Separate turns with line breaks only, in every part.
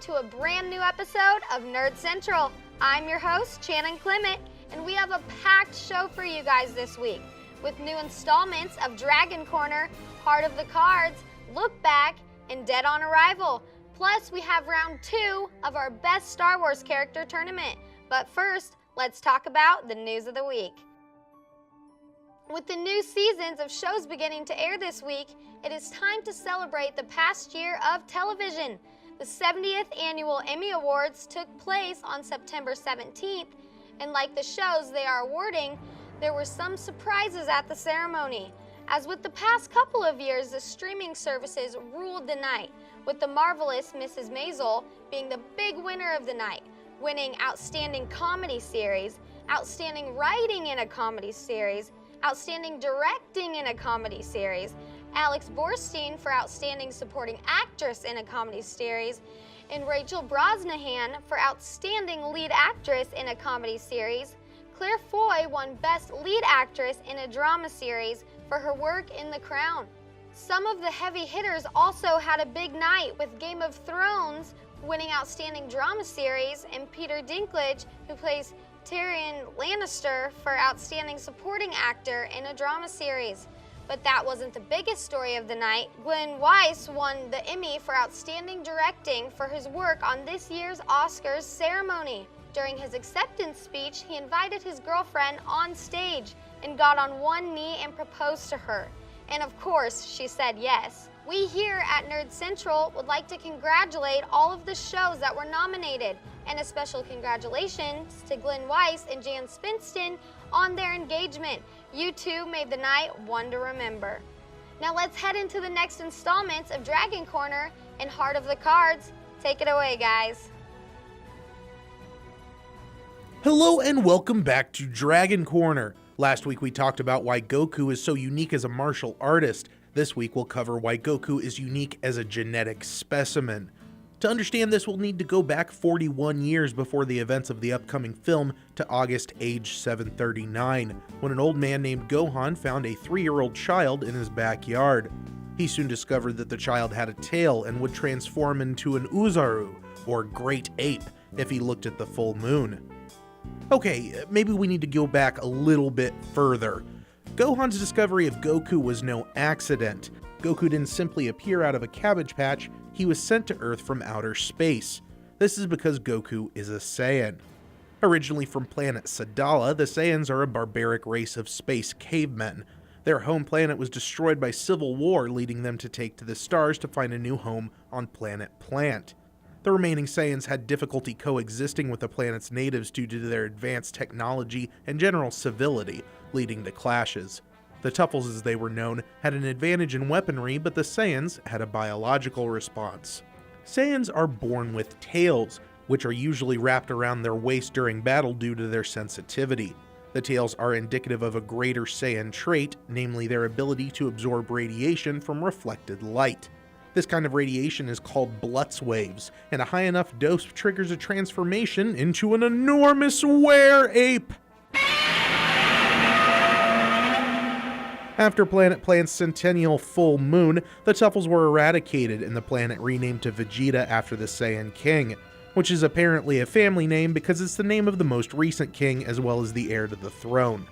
to a brand new episode of Nerd Central. I'm your host, Shannon Clement, and we have a packed show for you guys this week with new installments of Dragon Corner, Heart of the Cards, Look Back, and Dead on Arrival. Plus, we have round 2 of our Best Star Wars Character Tournament. But first, let's talk about the news of the week. With the new seasons of shows beginning to air this week, it is time to celebrate the past year of television. The 70th Annual Emmy Awards took place on September 17th, and like the shows they are awarding, there were some surprises at the ceremony. As with the past couple of years, the streaming services ruled the night, with The Marvelous Mrs. Maisel being the big winner of the night, winning Outstanding Comedy Series, Outstanding Writing in a Comedy Series, Outstanding Directing in a Comedy Series, Alex Borstein for Outstanding Supporting Actress in a Comedy Series, and Rachel Brosnahan for Outstanding Lead Actress in a Comedy Series. Claire Foy won Best Lead Actress in a Drama Series for her work in The Crown. Some of the heavy hitters also had a big night, with Game of Thrones winning Outstanding Drama Series, and Peter Dinklage, who plays Tyrion Lannister, for Outstanding Supporting Actor in a Drama Series. But that wasn't the biggest story of the night. Glenn Weiss won the Emmy for Outstanding Directing for his work on this year's Oscars ceremony. During his acceptance speech, he invited his girlfriend on stage and got on one knee and proposed to her. And of course, she said yes. We here at Nerd Central would like to congratulate all of the shows that were nominated, and a special congratulations to Glenn Weiss and Jan Spinston on their engagement. You two made the night one to remember. Now let's head into the next installments of Dragon Corner and Heart of the Cards. Take it away, guys.
Hello and welcome back to Dragon Corner. Last week we talked about why Goku is so unique as a martial artist. This week we'll cover why Goku is unique as a genetic specimen. To understand this, we'll need to go back 41 years before the events of the upcoming film to August age 739, when an old man named Gohan found a 3-year-old child in his backyard. He soon discovered that the child had a tail and would transform into an Uzaru, or Great Ape, if he looked at the full moon. Okay, maybe we need to go back a little bit further. Gohan's discovery of Goku was no accident. Goku didn't simply appear out of a cabbage patch, he was sent to Earth from outer space. This is because Goku is a Saiyan. Originally from planet Sadala, the Saiyans are a barbaric race of space cavemen. Their home planet was destroyed by civil war, leading them to take to the stars to find a new home on planet Plant. The remaining Saiyans had difficulty coexisting with the planet's natives due to their advanced technology and general civility, leading to clashes. The Tuffles, as they were known, had an advantage in weaponry, but the Saiyans had a biological response. Saiyans are born with tails, which are usually wrapped around their waist during battle due to their sensitivity. The tails are indicative of a greater Saiyan trait, namely their ability to absorb radiation from reflected light. This kind of radiation is called Blutz waves, and a high enough dose triggers a transformation into an enormous were-ape! After Planet Plant's centennial full moon, the Tuffles were eradicated and the planet renamed to Vegeta after the Saiyan King, which is apparently a family name because it's the name of the most recent king as well as the heir to the throne.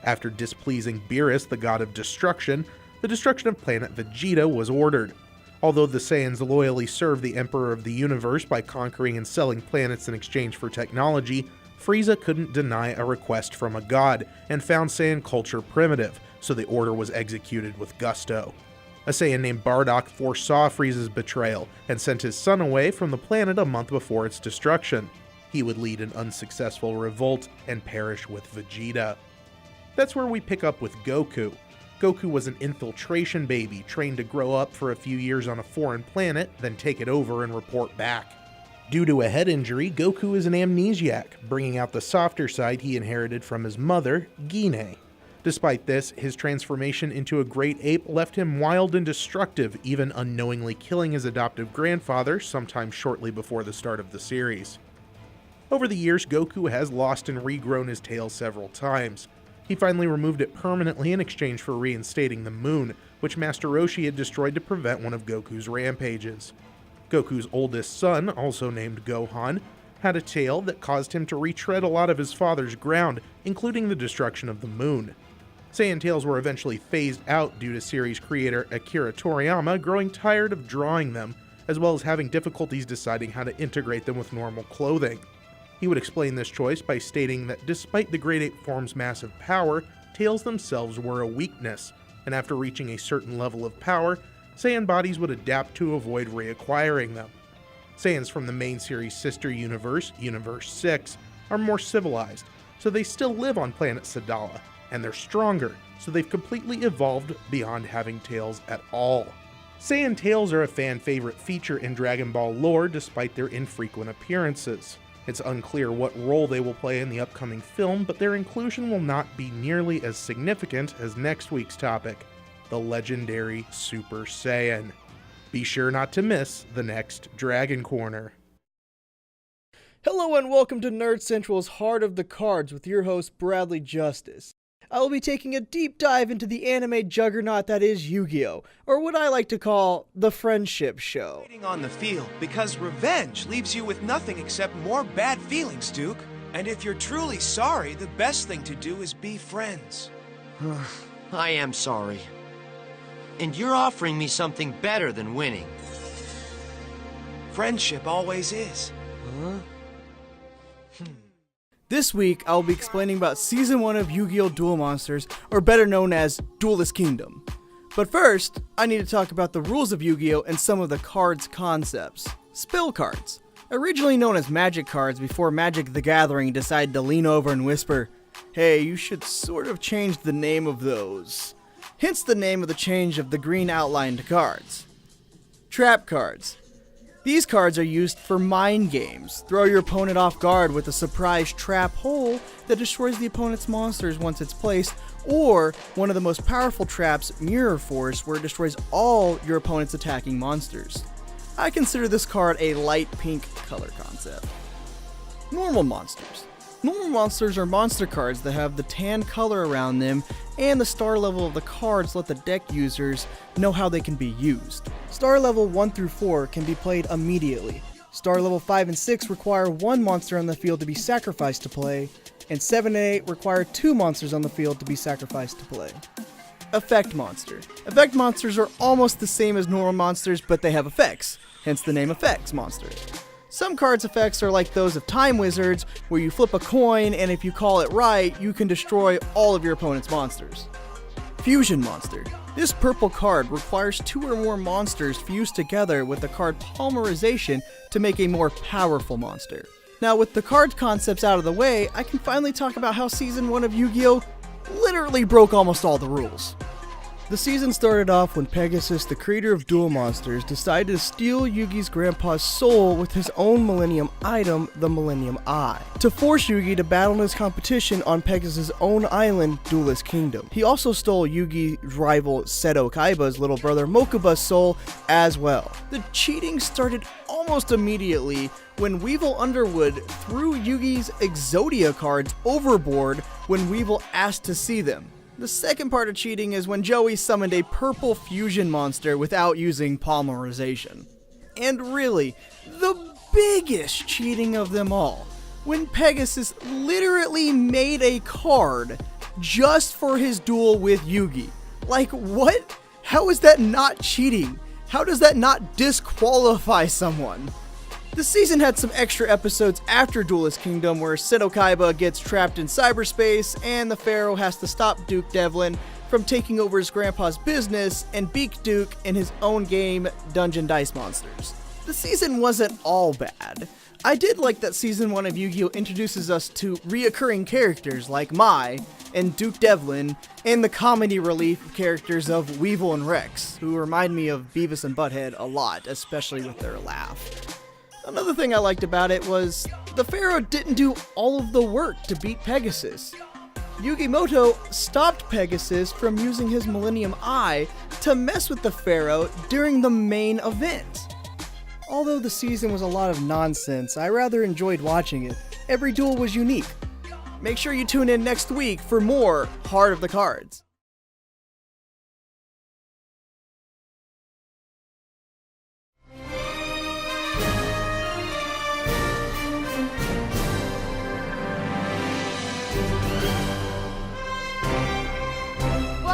After displeasing Beerus, the god of destruction, the destruction of planet Vegeta was ordered. Although the Saiyans loyally served the Emperor of the Universe by conquering and selling planets in exchange for technology, Frieza couldn't deny a request from a god and found Saiyan culture primitive, so the order was executed with gusto. A Saiyan named Bardock foresaw Frieza's betrayal and sent his son away from the planet a month before its destruction. He would lead an unsuccessful revolt and perish with Vegeta. That's where we pick up with Goku. Goku was an infiltration baby, trained to grow up for a few years on a foreign planet, then take it over and report back. Due to a head injury, Goku is an amnesiac, bringing out the softer side he inherited from his mother, Gine. Despite this, his transformation into a great ape left him wild and destructive, even unknowingly killing his adoptive grandfather sometime shortly before the start of the series. Over the years, Goku has lost and regrown his tail several times. He finally removed it permanently in exchange for reinstating the moon, which Master Roshi had destroyed to prevent one of Goku's rampages. Goku's oldest son, also named Gohan, had a tail that caused him to retread a lot of his father's ground, including the destruction of the moon. Saiyan tails were eventually phased out due to series creator Akira Toriyama growing tired of drawing them, as well as having difficulties deciding how to integrate them with normal clothing. He would explain this choice by stating that despite the Great Ape form's massive power, tails themselves were a weakness, and after reaching a certain level of power, Saiyan bodies would adapt to avoid reacquiring them. Saiyans from the main series' sister universe, Universe 6, are more civilized, so they still live on planet Sadala, and they're stronger, so they've completely evolved beyond having tails at all. Saiyan tails are a fan-favorite feature in Dragon Ball lore despite their infrequent appearances. It's unclear what role they will play in the upcoming film, but their inclusion will not be nearly as significant as next week's topic, the legendary Super Saiyan. Be sure not to miss the next Dragon Corner.
Hello and welcome to Nerd Central's Heart of the Cards with your host Bradley Justice. I will be taking a deep dive into the anime juggernaut that is Yu-Gi-Oh! Or what I like to call the Friendship Show.
Fighting on the field because revenge leaves you with nothing except more bad feelings, Duke. And if you're truly sorry, the best thing to do is be friends.
I am sorry. And you're offering me something better than winning.
Friendship always is.
Huh?
This week, I will be explaining about Season 1 of Yu-Gi-Oh! Duel Monsters, or better known as Duelist Kingdom. But first, I need to talk about the rules of Yu-Gi-Oh! And some of the cards' concepts. Spell cards. Originally known as Magic cards before Magic the Gathering decided to lean over and whisper, "Hey, you should sort of change the name of those." Hence the name of the change of the green outlined cards. Trap cards. These cards are used for mind games. Throw your opponent off guard with a surprise trap hole that destroys the opponent's monsters once it's placed, or one of the most powerful traps, Mirror Force, where it destroys all your opponent's attacking monsters. I consider this card a light pink color concept. Normal monsters. Normal monsters are monster cards that have the tan color around them and the star level of the cards let the deck users know how they can be used. Star level 1 through 4 can be played immediately. Star level 5 and 6 require one monster on the field to be sacrificed to play, and 7 and 8 require 2 monsters on the field to be sacrificed to play. Effect monster. Effect monsters are almost the same as normal monsters, but they have effects, hence the name effects monster. Some cards' effects are like those of Time Wizards, where you flip a coin and if you call it right, you can destroy all of your opponent's monsters. Fusion monster. This purple card requires 2 or more monsters fused together with the card polymerization to make a more powerful monster. Now with the card concepts out of the way, I can finally talk about how Season 1 of Yu-Gi-Oh! Literally broke almost all the rules. The season started off when Pegasus, the creator of Duel Monsters, decided to steal Yugi's grandpa's soul with his own Millennium item, the Millennium Eye, to force Yugi to battle in his competition on Pegasus' own island, Duelist Kingdom. He also stole Yugi's rival Seto Kaiba's little brother Mokuba's soul as well. The cheating started almost immediately when Weevil Underwood threw Yugi's Exodia cards overboard when Weevil asked to see them. The second part of cheating is when Joey summoned a purple fusion monster without using polymerization. And really, the biggest cheating of them all, when Pegasus literally made a card just for his duel with Yugi. Like, what? How is that not cheating? How does that not disqualify someone? The season had some extra episodes after Duelist Kingdom where Seto Kaiba gets trapped in cyberspace and the Pharaoh has to stop Duke Devlin from taking over his grandpa's business and beat Duke in his own game, Dungeon Dice Monsters. The season wasn't all bad. I did like that Season 1 of Yu-Gi-Oh! Introduces us to reoccurring characters like Mai and Duke Devlin and the comedy relief characters of Weevil and Rex, who remind me of Beavis and Butthead a lot, especially with their laugh. Another thing I liked about it was the Pharaoh didn't do all of the work to beat Pegasus. Yugimoto stopped Pegasus from using his Millennium Eye to mess with the Pharaoh during the main event. Although the season was a lot of nonsense, I rather enjoyed watching it. Every duel was unique. Make sure you tune in next week for more Heart of the Cards.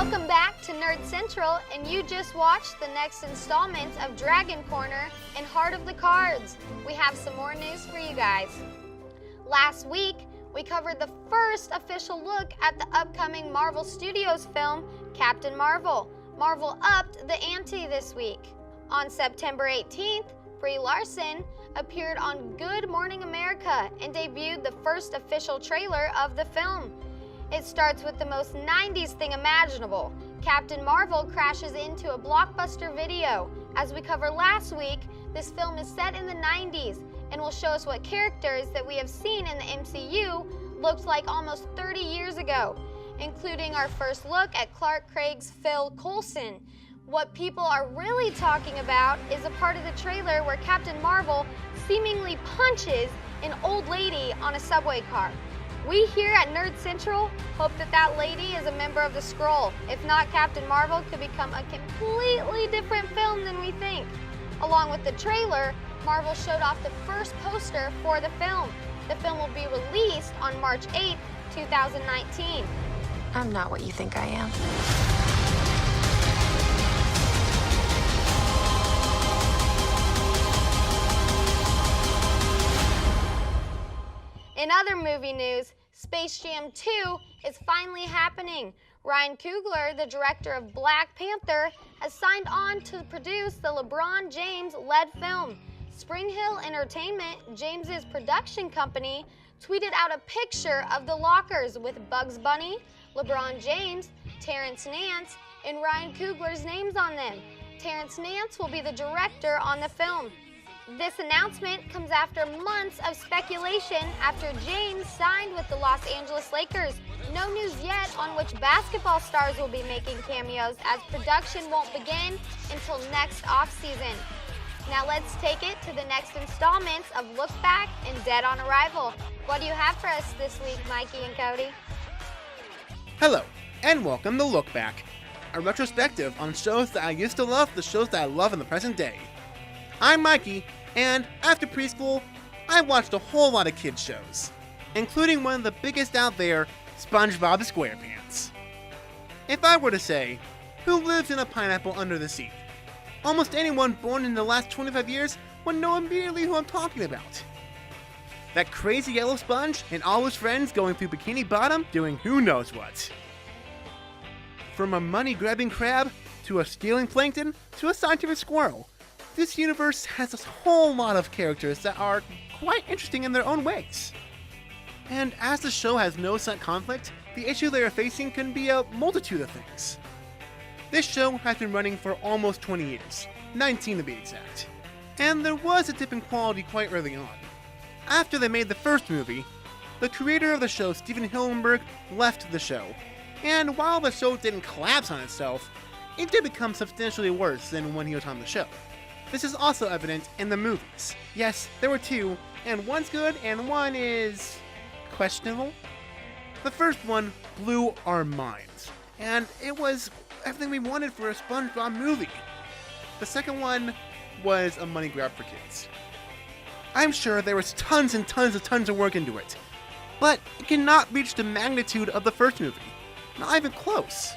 Welcome back to Nerd Central, and you just watched the next installment of Dragon Corner and Heart of the Cards. We have some more news for you guys. Last week, we covered the first official look at the upcoming Marvel Studios film, Captain Marvel. Marvel upped the ante this week. On September 18th, Brie Larson appeared on Good Morning America and debuted the first official trailer of the film. It starts with the most 90s thing imaginable. Captain Marvel crashes into a blockbuster video. As we covered last week, this film is set in the 90s and will show us what characters that we have seen in the MCU looked like almost 30 years ago, including our first look at Clark Greg's Phil Coulson. What people are really talking about is a part of the trailer where Captain Marvel seemingly punches an old lady on a subway car. We here at Nerd Central hope that that lady is a member of the Skrull. If not, Captain Marvel could become a completely different film than we think. Along with the trailer, Marvel showed off the first poster for the film. The film will be released on March 8th, 2019.
I'm not what you think I am.
In other movie news, Space Jam 2 is finally happening. Ryan Coogler, the director of Black Panther, has signed on to produce the LeBron James-led film. Spring Hill Entertainment, James's production company, tweeted out a picture of the lockers with Bugs Bunny, LeBron James, Terrence Nance, and Ryan Coogler's names on them. Terrence Nance will be the director on the film. This announcement comes after months of speculation after James signed with the Los Angeles Lakers. No news yet on which basketball stars will be making cameos, as production won't begin until next offseason. Now let's take it to the next installments of Look Back and Dead on Arrival. What do you have for us this week, Mikey and Cody?
Hello, and welcome to Look Back, a retrospective on shows that I used to love, the shows that I love in the present day. I'm Mikey, and after preschool, I watched a whole lot of kids shows, including one of the biggest out there, SpongeBob SquarePants. If I were to say, who lives in a pineapple under the sea? Almost anyone born in the last 25 years would know immediately who I'm talking about. That crazy yellow sponge and all his friends going through Bikini Bottom doing who knows what. From a money-grabbing crab, to a stealing plankton, to a scientific squirrel, this universe has a whole lot of characters that are quite interesting in their own ways. And as the show has no set conflict, the issue they are facing can be a multitude of things. This show has been running for almost 20 years, 19 to be exact, and there was a dip in quality quite early on. After they made the first movie, the creator of the show, Steven Hillenburg, left the show, and while the show didn't collapse on itself, it did become substantially worse than when he was on the show. This is also evident in the movies. Yes, there were two, and one's good and one is questionable. The first one blew our minds, and it was everything we wanted for a SpongeBob movie. The second one was a money grab for kids. I'm sure there was tons of work into it, but it cannot reach the magnitude of the first movie. Not even close.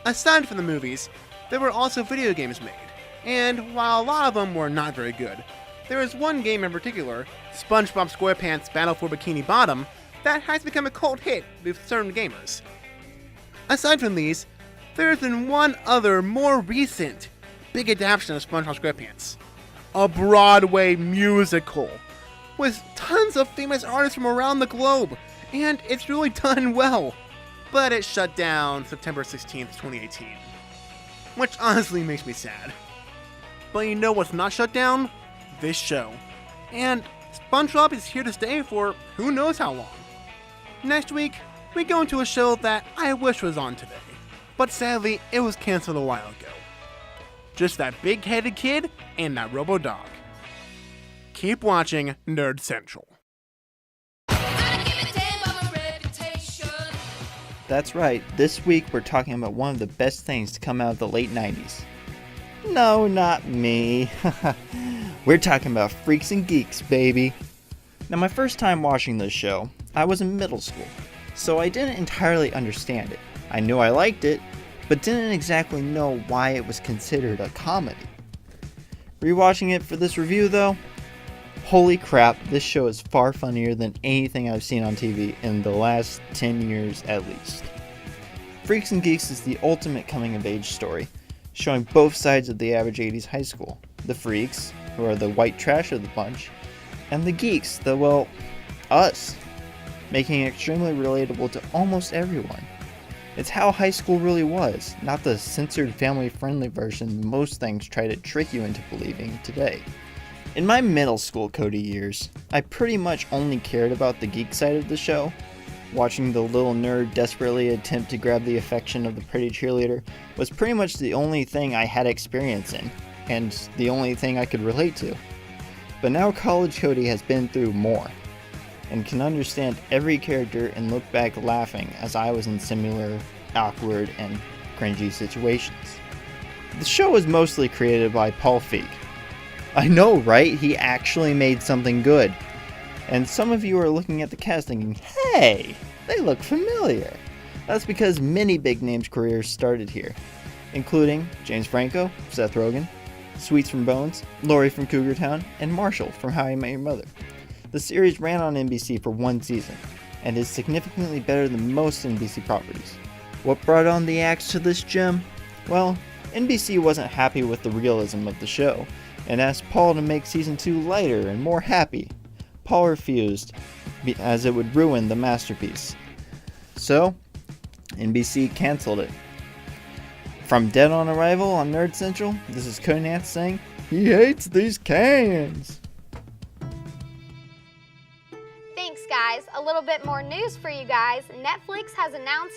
Aside from the movies, there were also video games made. And while a lot of them were not very good, there is one game in particular, SpongeBob SquarePants Battle for Bikini Bottom, that has become a cult hit with certain gamers. Aside from these, there has been one other more recent big adaptation of SpongeBob SquarePants, a Broadway musical, with tons of famous artists from around the globe, and it's really done well. But it shut down September 16th, 2018, which honestly makes me sad. But you know what's not shut down? This show. And SpongeBob is here to stay for who knows how long. Next week, we go into a show that I wish was on today, but sadly, it was canceled a while ago. Just that big-headed kid and that robo-dog. Keep watching Nerd Central.
That's right, this week we're talking about one of the best things to come out of the late 90s. No, not me. We're talking about Freaks and Geeks, baby. Now, my first time watching this show, I was in middle school, so I didn't entirely understand it. I knew I liked it, but didn't exactly know why it was considered a comedy. Rewatching it for this review though, holy crap, this show is far funnier than anything I've seen on TV in the last 10 years at least. Freaks and Geeks is the ultimate coming-of-age story, showing both sides of the average 80s high school. The freaks, who are the white trash of the bunch, and the geeks, us, making it extremely relatable to almost everyone. It's how high school really was, not the censored family-friendly version most things try to trick you into believing today. In my middle school Cody years, I pretty much only cared about the geek side of the show. Watching the little nerd desperately attempt to grab the affection of the pretty cheerleader was pretty much the only thing I had experience in, and the only thing I could relate to. But now college Cody has been through more, and can understand every character and look back laughing as I was in similar, awkward, and cringy situations. The show was mostly created by Paul Feig. I know, right? He actually made something good. And some of you are looking at the cast thinking, hey, they look familiar. That's because many big names' careers started here, including James Franco, Seth Rogen, Sweets from Bones, Laurie from Cougar Town, and Marshall from How I Met Your Mother. The series ran on NBC for one season, and is significantly better than most NBC properties. What brought on the axe to this gem? Well, NBC wasn't happy with the realism of the show, and asked Paul to make season 2 lighter and more happy. Paul refused, as it would ruin the masterpiece. So, NBC canceled it. From Dead on Arrival on Nerd Central, this is Cody Nance saying, he hates these cans!
Thanks, guys. A little bit more news for you guys. Netflix has announced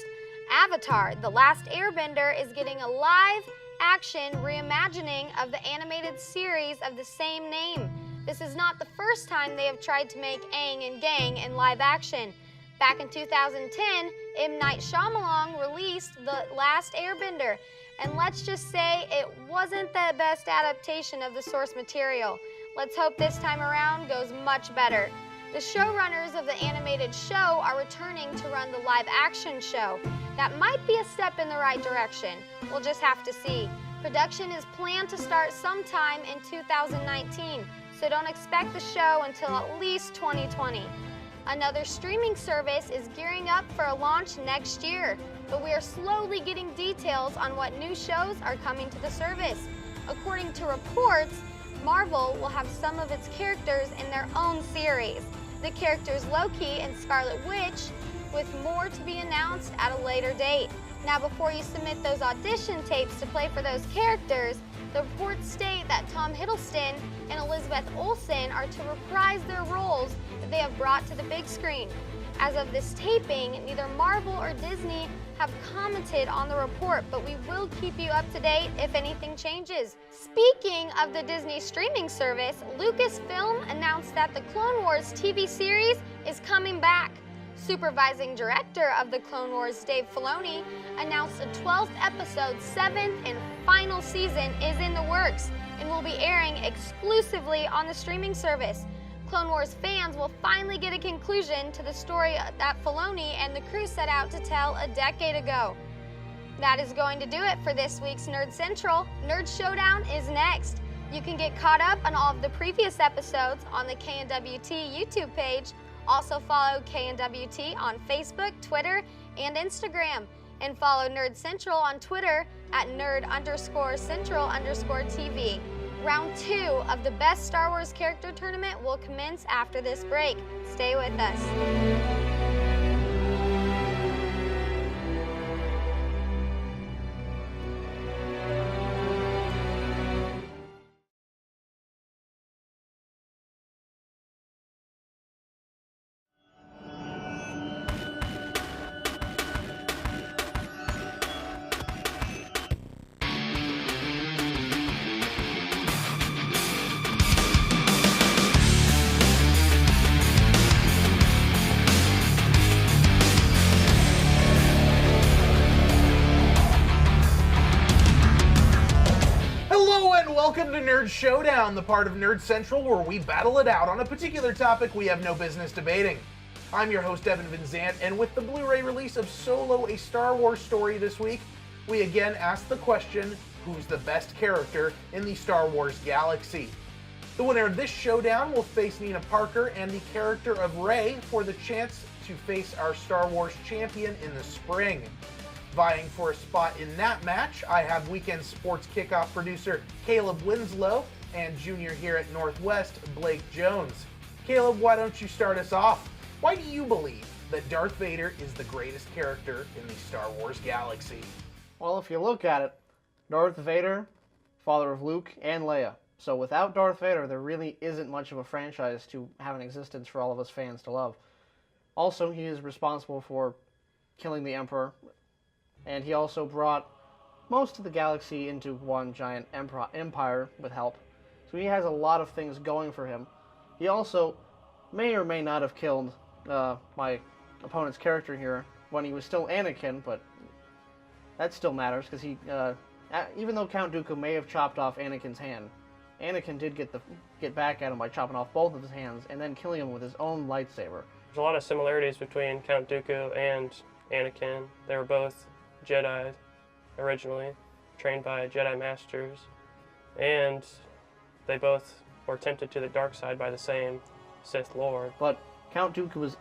Avatar: The Last Airbender is getting a live-action reimagining of the animated series of the same name. This is not the first time they have tried to make Aang and Gang in live action. Back in 2010, M. Night Shyamalan released The Last Airbender, and let's just say it wasn't the best adaptation of the source material. Let's hope this time around goes much better. The showrunners of the animated show are returning to run the live action show. That might be a step in the right direction. We'll just have to see. Production is planned to start sometime in 2019. So don't expect the show until at least 2020. Another streaming service is gearing up for a launch next year, but we are slowly getting details on what new shows are coming to the service. According to reports, Marvel will have some of its characters in their own series. The characters Loki and Scarlet Witch, with more to be announced at a later date. Now, before you submit those audition tapes to play for those characters, the reports state that Tom Hiddleston and Elizabeth Olsen are to reprise their roles that they have brought to the big screen. As of this taping, neither Marvel or Disney have commented on the report, but we will keep you up to date if anything changes. Speaking of the Disney streaming service, Lucasfilm announced that the Clone Wars TV series is coming back. Supervising director of the Clone Wars, Dave Filoni, announced a 12th episode, 7th and final season is in the works and will be airing exclusively on the streaming service. Clone Wars fans will finally get a conclusion to the story that Filoni and the crew set out to tell a decade ago. That is going to do it for this week's Nerd Central. Nerd Showdown is next. You can get caught up on all of the previous episodes on the KNWT YouTube page. Also follow KNWT on Facebook, Twitter, and Instagram. And follow Nerd Central on Twitter at nerd_central_TV. Round 2 of the Best Star Wars Character Tournament will commence after this break. Stay with us.
Welcome to Nerd Showdown, the part of Nerd Central where we battle it out on a particular topic we have no business debating. I'm your host, Evan Van Zant, and with the Blu-ray release of Solo, a Star Wars story this week, we again ask the question, who's the best character in the Star Wars galaxy? The winner of this showdown will face Nina Parker and the character of Rey for the chance to face our Star Wars champion in the spring. Vying for a spot in that match, I have Weekend Sports Kickoff producer Caleb Winslow and junior here at Northwest, Blake Jones. Caleb, why don't you start us off? Why do you believe that Darth Vader is the greatest character in the Star Wars galaxy?
Well, if you look at it, Darth Vader, father of Luke and Leia. So without Darth Vader, there really isn't much of a franchise to have an existence for all of us fans to love. Also, he is responsible for killing the Emperor, and he also brought most of the galaxy into one giant empire with help. So he has a lot of things going for him. He also may or may not have killed my opponent's character here when he was still Anakin, but that still matters because he, even though Count Dooku may have chopped off Anakin's hand, Anakin did get back at him by chopping off both of his hands and then killing him with his own lightsaber.
There's a lot of similarities between Count Dooku and Anakin. They were both Jedi originally, trained by Jedi Masters, and they both were tempted to the dark side by the same Sith Lord.
But Count Dooku was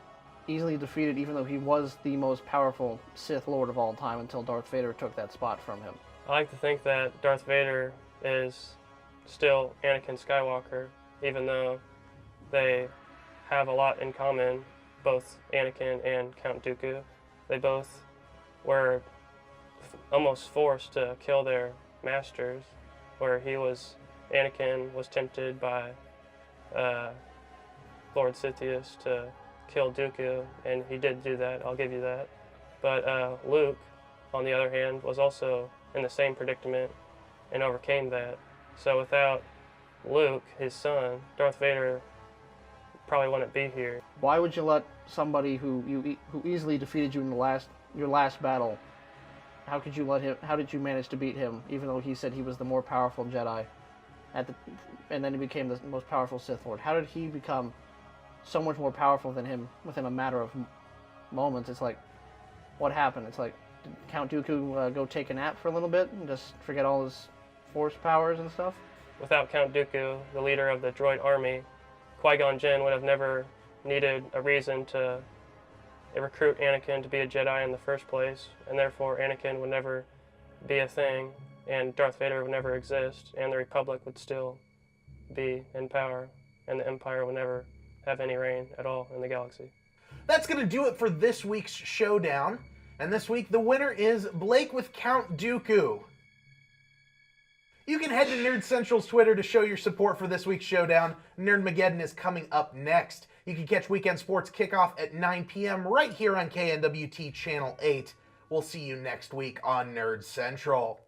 easily defeated even though he was the most powerful Sith Lord of all time until Darth Vader took that spot from him.
I like to think that Darth Vader is still Anakin Skywalker, even though they have a lot in common, both Anakin and Count Dooku. They both were almost forced to kill their masters, where Anakin was tempted by Lord Sidious to kill Dooku, and he did do that, I'll give you that. But Luke, on the other hand, was also in the same predicament and overcame that. So without Luke, his son, Darth Vader probably wouldn't be here.
Why would you let somebody who easily defeated you in your last battle, how did you manage to beat him, even though he said he was the more powerful Jedi, and then he became the most powerful Sith Lord? How did he become so much more powerful than him within a matter of moments? It's like, what happened? It's like, did Count Dooku go take a nap for a little bit and just forget all his force powers and stuff?
Without Count Dooku, the leader of the droid army, Qui-Gon Jinn would have never needed a reason to recruit Anakin to be a Jedi in the first place, and therefore Anakin would never be a thing, and Darth Vader would never exist, and the Republic would still be in power, and the Empire would never have any reign at all in the galaxy.
That's going to do it for this week's showdown. And this week, the winner is Blake with Count Dooku. You can head to Nerd Central's Twitter to show your support for this week's showdown. Nerdmageddon is coming up next. You can catch Weekend Sports Kickoff at 9 p.m. right here on KNWT Channel 8. We'll see you next week on Nerd Central.